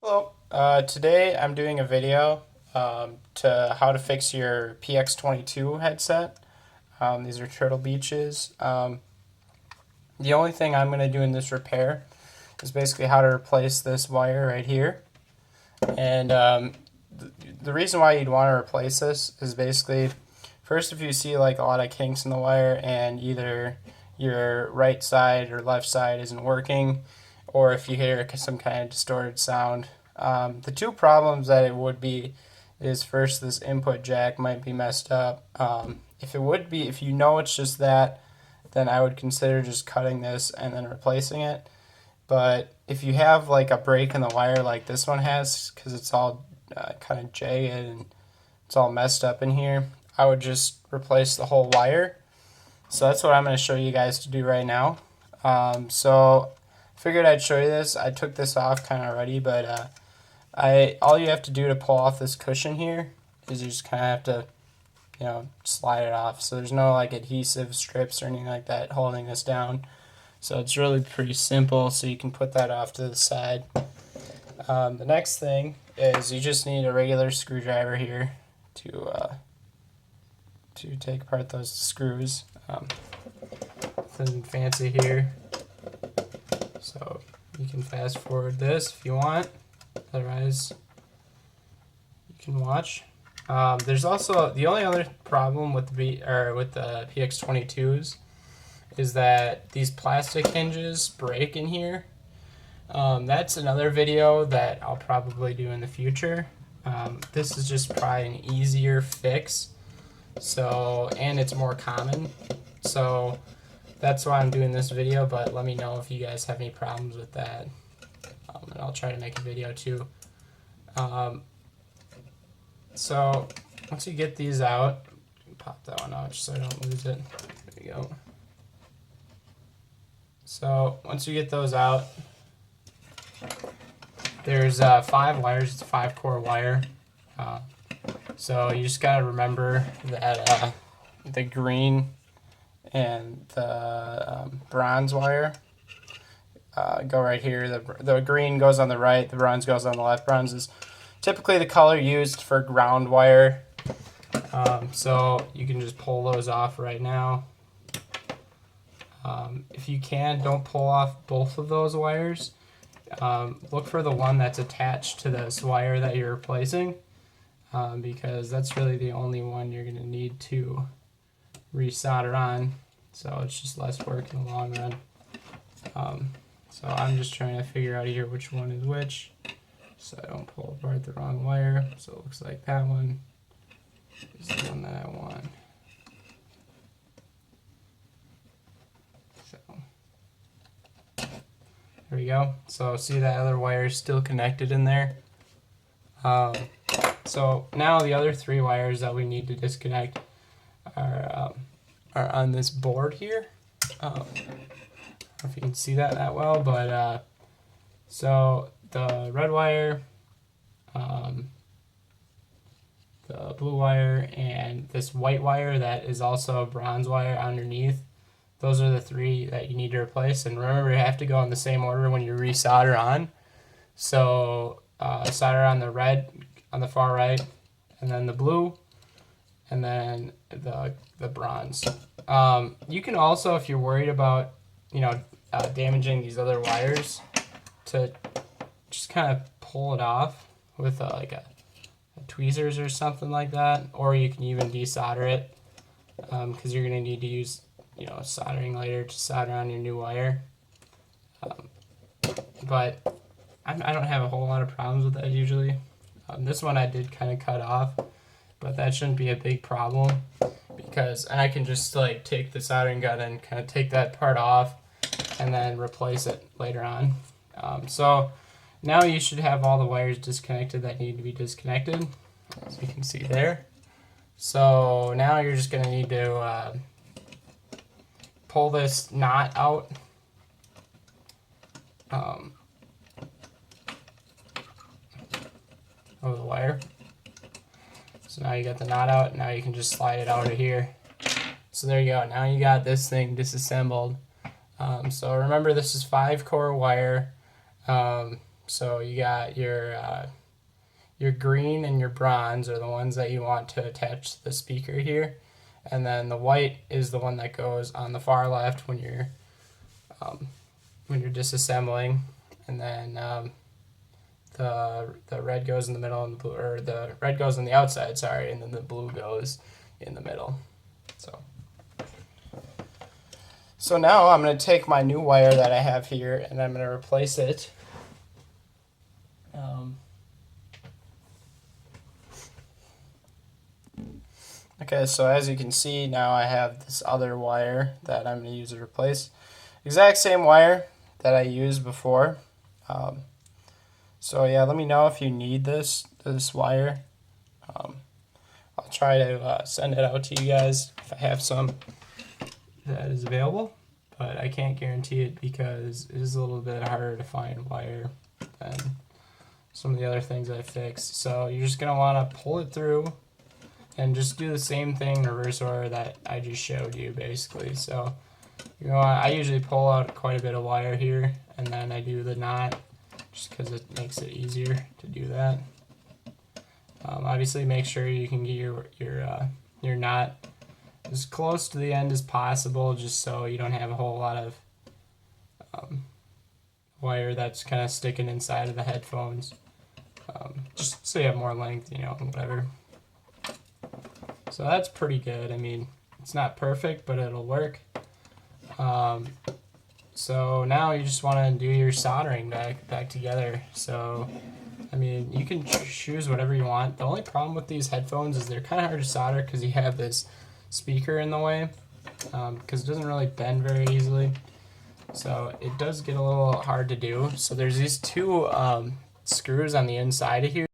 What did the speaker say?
Hello. Today I'm doing a video to how to fix your PX22 headset. These are Turtle Beaches. The only thing I'm going to do in this repair is basically how to replace this wire right here. And the reason why you'd want to replace this is basically, first, if you see like a lot of kinks in the wire and either your right side or left side isn't working, or if you hear some kind of distorted sound. The two problems that it would be is, first, this input jack might be messed up. If you know it's just that, then I would consider just cutting this and then replacing it. But if you have like a break in the wire like this one has, because it's all kind of jagged and it's all messed up in here, I would just replace the whole wire. So that's what I'm going to show you guys to do right now. So figured I'd show you this. I took this off kind of already, but all you have to do to pull off this cushion here is you just kind of have to, slide it off. So there's no like adhesive strips or anything like that holding this down. So it's really pretty simple. So you can put that off to the side. The next thing is you just need a regular screwdriver here to take apart those screws. Nothing fancy here. So you can fast forward this if you want. Otherwise, you can watch. There's also the only other problem with the PX22s is that these plastic hinges break in here. That's another video that I'll probably do in the future. This is just probably an easier fix. So, and it's more common. So that's why I'm doing this video, but let me know if you guys have any problems with that. And I'll try to make a video too. So once you get these out, pop that one out just so I don't lose it. There you go. So once you get those out, there's 5 wires. It's a 5-core wire. So you just gotta remember that the green and the bronze wire go right here. The green goes on the right, the bronze goes on the left. Bronze is typically the color used for ground wire. So you can just pull those off right now. If you can, don't pull off both of those wires. Look for the one that's attached to this wire that you're replacing, because that's really the only one you're going to need to resolder on. So it's just less work in the long run. So I'm just trying to figure out here which one is which, so I don't pull apart the wrong wire. So it looks like that one is the one that I want. So there we go. So see that other wire is still connected in there. So now the other 3 wires that we need to disconnect are on this board here. I don't know if you can see that well, but so the red wire, the blue wire, and this white wire that is also a bronze wire underneath, those are the 3 that you need to replace. And remember, you have to go in the same order when you resolder on. So solder on the red on the far right, and then the blue, and then the bronze. You can also, if you're worried about damaging these other wires, to just kind of pull it off with like a tweezers or something like that, or you can even desolder it, because you're going to need to use a soldering lighter to solder on your new wire. But I don't have a whole lot of problems with that usually. This one I did kind of cut off, but that shouldn't be a big problem, because I can just like take the soldering gun and kind of take that part off and then replace it later on. So now you should have all the wires disconnected that need to be disconnected, as you can see there. So now you're just going to need to pull this knot out. Of the wire. So now you got the knot out. Now you can just slide it out of here. So there you go. Now you got this thing disassembled. So remember, this is 5-core wire. So you got your green and your bronze are the ones that you want to attach to the speaker here, and then the white is the one that goes on the far left when you're disassembling, and then the red goes in the middle, and the blue, or the red goes on the outside, sorry, and then the blue goes in the middle. So now I'm going to take my new wire that I have here, and I'm going to replace it. Okay, so as you can see, now I have this other wire that I'm going to use to replace. Exact same wire that I used before. So yeah, let me know if you need this wire. I'll try to send it out to you guys if I have some that is available, but I can't guarantee it because it is a little bit harder to find wire than some of the other things I fixed. So you're just going to want to pull it through and just do the same thing in reverse order that I just showed you, basically. So I usually pull out quite a bit of wire here, and then I do the knot just because it makes it easier to do that. Obviously, make sure you can get your knot as close to the end as possible, just so you don't have a whole lot of wire that's kind of sticking inside of the headphones. Just so you have more length, whatever. So that's pretty good. I mean, it's not perfect, but it'll work. So now you just want to do your soldering back together. So, I mean, you can choose whatever you want. The only problem with these headphones is they're kind of hard to solder because you have this speaker in the way, because it doesn't really bend very easily. So it does get a little hard to do. So there's these two screws on the inside of here.